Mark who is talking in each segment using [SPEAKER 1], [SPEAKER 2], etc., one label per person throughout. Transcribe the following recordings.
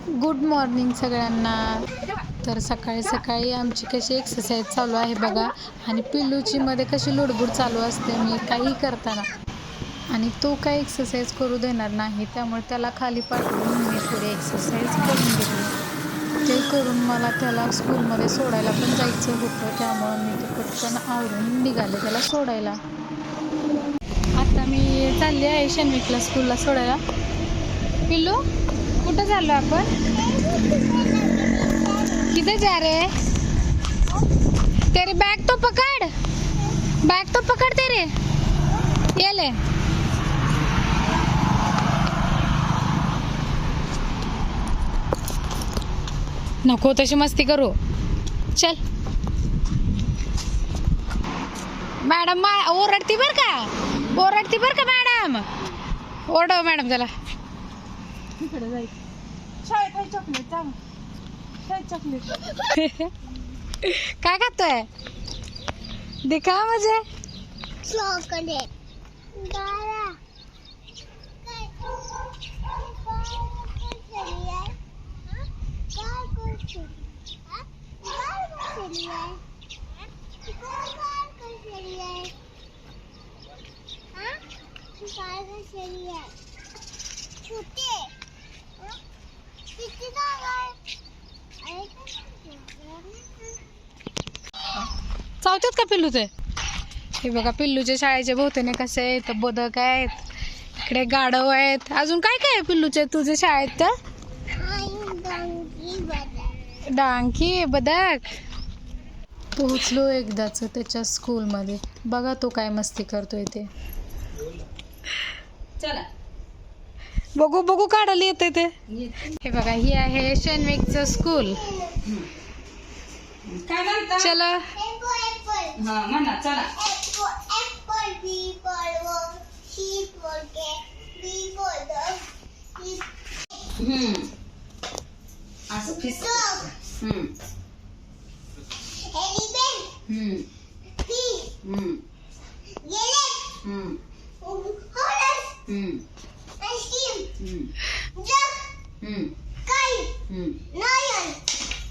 [SPEAKER 1] Good morning सगळ्यांना. तर सकाळी सकाळी आमची कशी एक्सरसाइज चालू आहे बघा. आणि पिल्लूची मध्ये कशी लुडबुड चालू असते मी काही करताना. आणि तो काही एक्सरसाइज करू देणार नाही, त्यामुळे त्याला खाली पाठवून मी थोडी एक्सरसाइज करून घेतली. ते करून मला त्याला स्कूलमध्ये सोडायला पण जायचं होतं, त्यामुळं मी ते पटकन आवरून निघाले त्याला सोडायला. आता मी चालली आहे शन्विकला स्कूलला सोडायला. पिल्लू कुठं चाललो आपण? किधर जा रहे? तेरी बैग तो पकड़, बैग तो पकड़ तेरे, ये ले. नको तशी मस्ती करू, चल. मॅडम ओरडती बर का, ओरडती बर का मॅडम. ओरडव मॅडम त्याला. इकडे जायचं शाळेत चॉकलेट चॉकलेट. काय खातोय? दिखा मुझे. चॉकलेट. चावतात का पिल्लू ते? हे बघा पिल्लूच्या शाळेच्या भोवतीने कसे आहेत, बदक आहेत, इकडे गाढव आहेत. अजून काय काय आहे पिल्लूचे तुझ्या शाळेत? तर डांकी बदक. पोहोचलो एकदाच त्याच्या स्कूलमध्ये. बघा तो काय मस्ती करतोय ते.
[SPEAKER 2] चला
[SPEAKER 1] बघू बघू काढायला येते ते. हे बघा ही आहे शन्विकचं स्कूल.
[SPEAKER 2] काय म्हणता?
[SPEAKER 1] चला
[SPEAKER 2] हा म्हणा चला. असं फिस.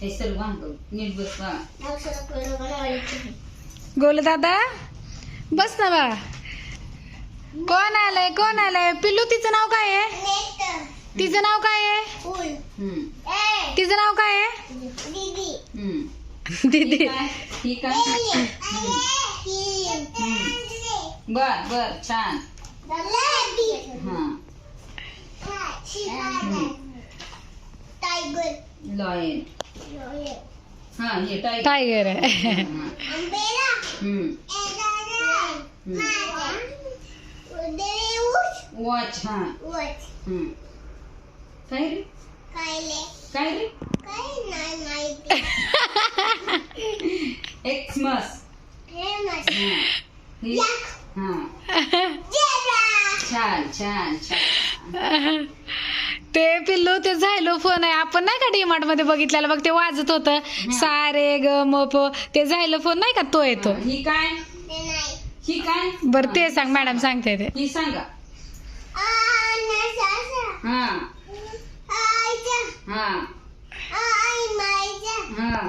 [SPEAKER 2] हे सर्व नीट बस.
[SPEAKER 1] गोल दादा बस ना बा. कोण आलंय कोण आलंय? पिल्लू तिचं नाव काय आहे? तिचं नाव काय आहे? तिचं नाव काय आहे? दीदी.
[SPEAKER 2] ही काय? बर बर छान. लॉयन. हा हे
[SPEAKER 1] टायगर आहे.
[SPEAKER 2] वॉच. हा काय रे? काय रे? एक्समस. छान छान छान.
[SPEAKER 1] ते पिल्लू ते झायलोफोन आहे. आपण नाही का डीमार्ट मध्ये बघितलेलं बघ, ते वाजत होतं सारे ग म प. ते झायलोफोन नाही का, तो येतो.
[SPEAKER 2] ही काय? ही काय?
[SPEAKER 1] बर ते सांग, मॅडम सांगते ते.
[SPEAKER 2] ही सांगा. हा हा हा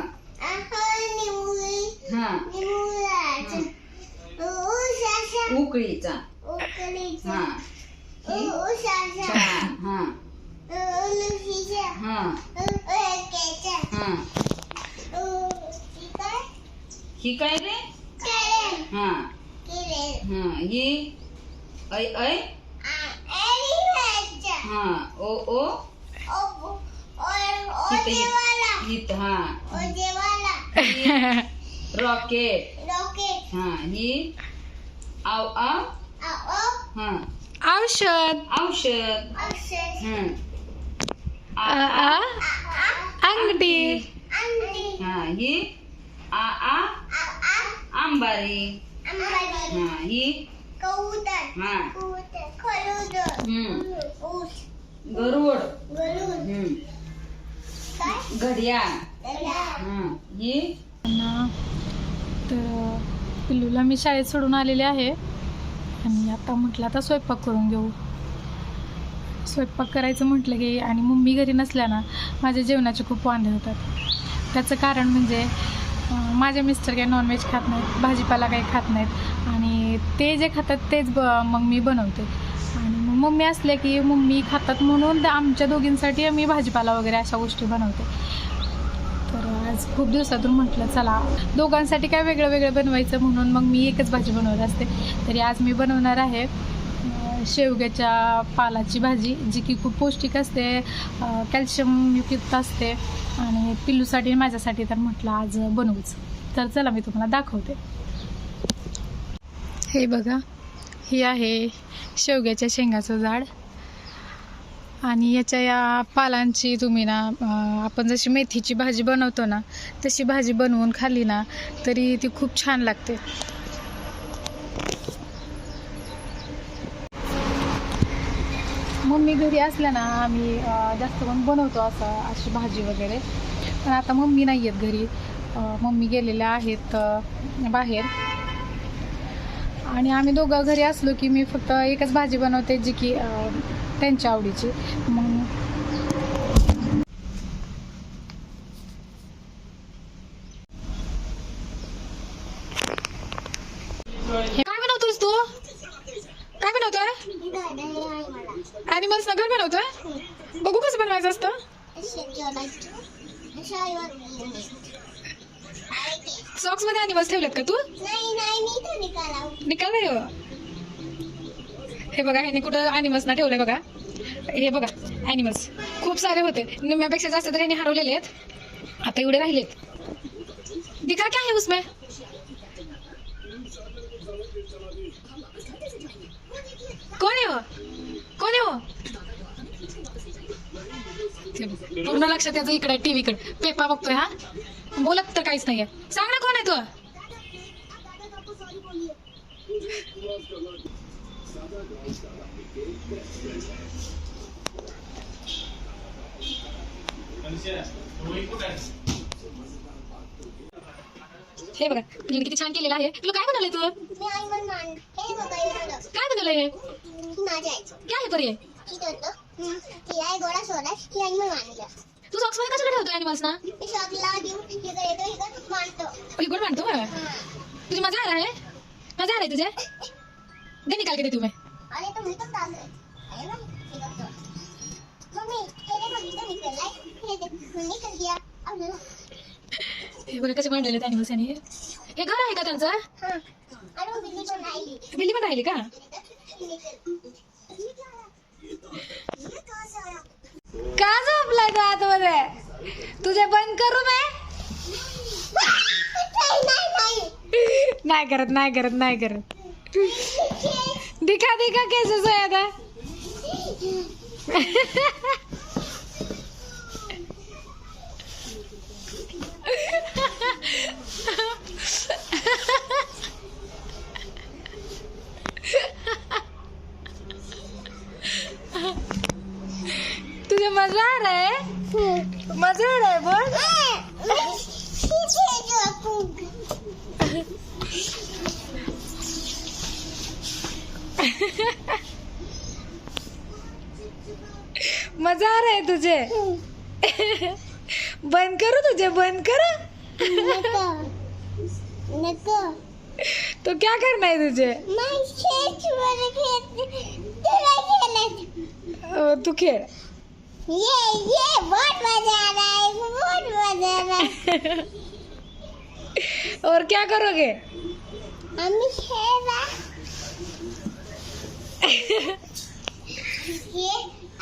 [SPEAKER 2] उकळीचा. हा छान. हा हा ही काय रे? हा हा ही ऐ ऐ. हा ओ ओ. हित. हा रॉकेट. हा ही आव आव. हा
[SPEAKER 1] औषध.
[SPEAKER 2] औषध.
[SPEAKER 1] अंगठी.
[SPEAKER 2] हा ही आ आ. अंबारी. हा ही हा गरुड. घडियाळ. ही.
[SPEAKER 1] तर पिल्लूला मी शाळेत सोडून आलेले आहे आणि आता म्हटलं आता स्वयंपाक करून घेऊ. स्वयंपाक करायचं म्हटलं की आणि मम्मी घरी नसल्या ना माझ्या जेवणाचे खूप वांदे होतात. त्याचं कारण म्हणजे माझे मिस्टर काही नॉनव्हेज खात नाहीत, भाजीपाला काही खात नाहीत आणि ते जे खातात तेच मग मी बनवते. आणि मग मम्मी असल्या की मम्मी खातात म्हणून आमच्या दोघींसाठी मी भाजीपाला वगैरे अशा गोष्टी बनवते. तर आज खूप दिवसातून म्हटलं चला दोघांसाठी काय वेगळं वेगळं बनवायचं म्हणून मग मी एकच भाजी बनवत असते. तरी आज मी बनवणार आहे शेवग्याच्या पालाची भाजी, जी की खूप पौष्टिक असते, कॅल्शियम युक्त असते आणि पिल्लूसाठी माझ्यासाठी तर म्हटलं आज बनवूच. तर चला मी तुम्हाला दाखवते. हे बघा, ही आहे शेवग्याच्या शेंगाचं झाड आणि याच्या या पालांची तुम्ही ना आपण जशी मेथीची भाजी बनवतो ना तशी भाजी बनवून खाल्ली ना तरी ती खूप छान लागते. मम्मी घरी असल्या ना आम्ही जास्त करून बनवतो अशी भाजी वगैरे. पण आता मम्मी नाही आहेत घरी, मम्मी गेलेल्या आहेत बाहेर आणि आम्ही दोघं घरी असलो की मी फक्त एकच भाजी बनवते जी की त्यांच्या आवडीची. मग काय बनवतोस तू? काय बनवतोय? ॲनिमल्स घर बनवतोय? बघू कसं बनवायचं असतं. सॉक्स मध्ये ॲनिमल्स ठेवलेत का तू? निकाल नाही हो. हे बघा, ह्याने कुठं ॲनिमल्स ना ठेवलंय बघा. हे बघा ॲनिमल्स खूप सारे होते, निम्म्यापेक्षा जास्त तर ह्याने हरवलेले आहेत. आता एवढे राहिलेत. दिखा क्या है उसमें? कोण आहे हो? कोण आहे हो? पूर्ण लक्ष त्याचं इकडे टीव्हीकडे. पेपा बघतोय हा, बोलत तर काहीच नाहीये. सांग ना कोण आहे तू? हे बघा तुला किती छान केलेलं आहे. तुला काय बनवलंय तू? काय बनवलंय हे? काय आहे पर्याय? तू सॉक्स मध्ये कशाला ठेवतो ॲनिमल्स ना? इकडे मांडतो बरं. तुझी मजा आ रहा है? मजा आ रहा है तुझे? दे निकाल के दे तुम्हें. हे बघा कसे मांडलेले ॲनिमल्स यांनी. हे घर आहे का त्यांचं? बिल्ली पण राहिली का? का झोपलाय तू आतमध्ये? तुझे बंद करू मी? नाही करत नाही करत नाही करत. दिखा दिखा कैसे सोया था. तुझे मजा आ रहा है? मजा आ रहा है बोल. मजा आ रहा है तुझे? बंद करो तुझे, बंद करो. तो क्या करना है तुझे? तू खेळ.
[SPEAKER 3] ये बहुत मजा आ रहा है, बहुत मजा आ रहा है.
[SPEAKER 1] और क्या करोगे?
[SPEAKER 3] हम खेला. ये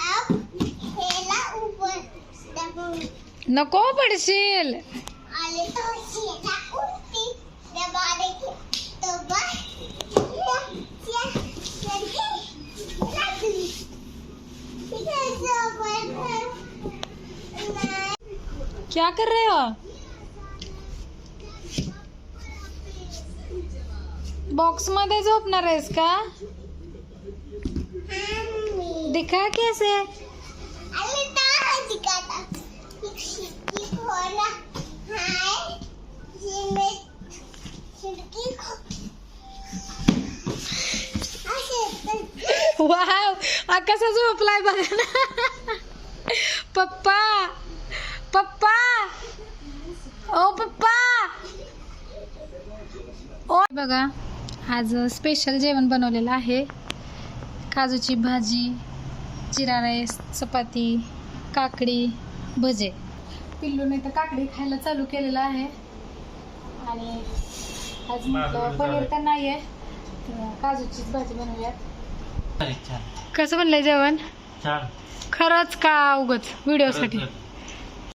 [SPEAKER 3] अब खेला ऊपर
[SPEAKER 1] नको पडशील.
[SPEAKER 3] आले तो खेला उठती दबाने की तो बस
[SPEAKER 1] क्या कर रहे हो? बॉक्स मध्ये झोपणार आहेस का? दिखा कैसे.
[SPEAKER 3] अरे ना दिखाता खिड़की खोला हाय जिसमें खिड़की
[SPEAKER 1] वाव, कसा झोपलाय बघा ना. पप्पा पप्पा ओ पप्पा ओ बघा, आज स्पेशल जेवण बनवलेलं आहे. काजूची भाजी, जिरा राईस, चपाती, काकडी, भजे. पिल्लूने तर काकडी खायला चालू केलेलं आहे. आणि आज म्हटलं पनीर तर नाही आहे, तर काजूचीच भाजी बनवूयात. कसं बनलंय जेवण? खरंच का उगाच व्हिडिओसाठी?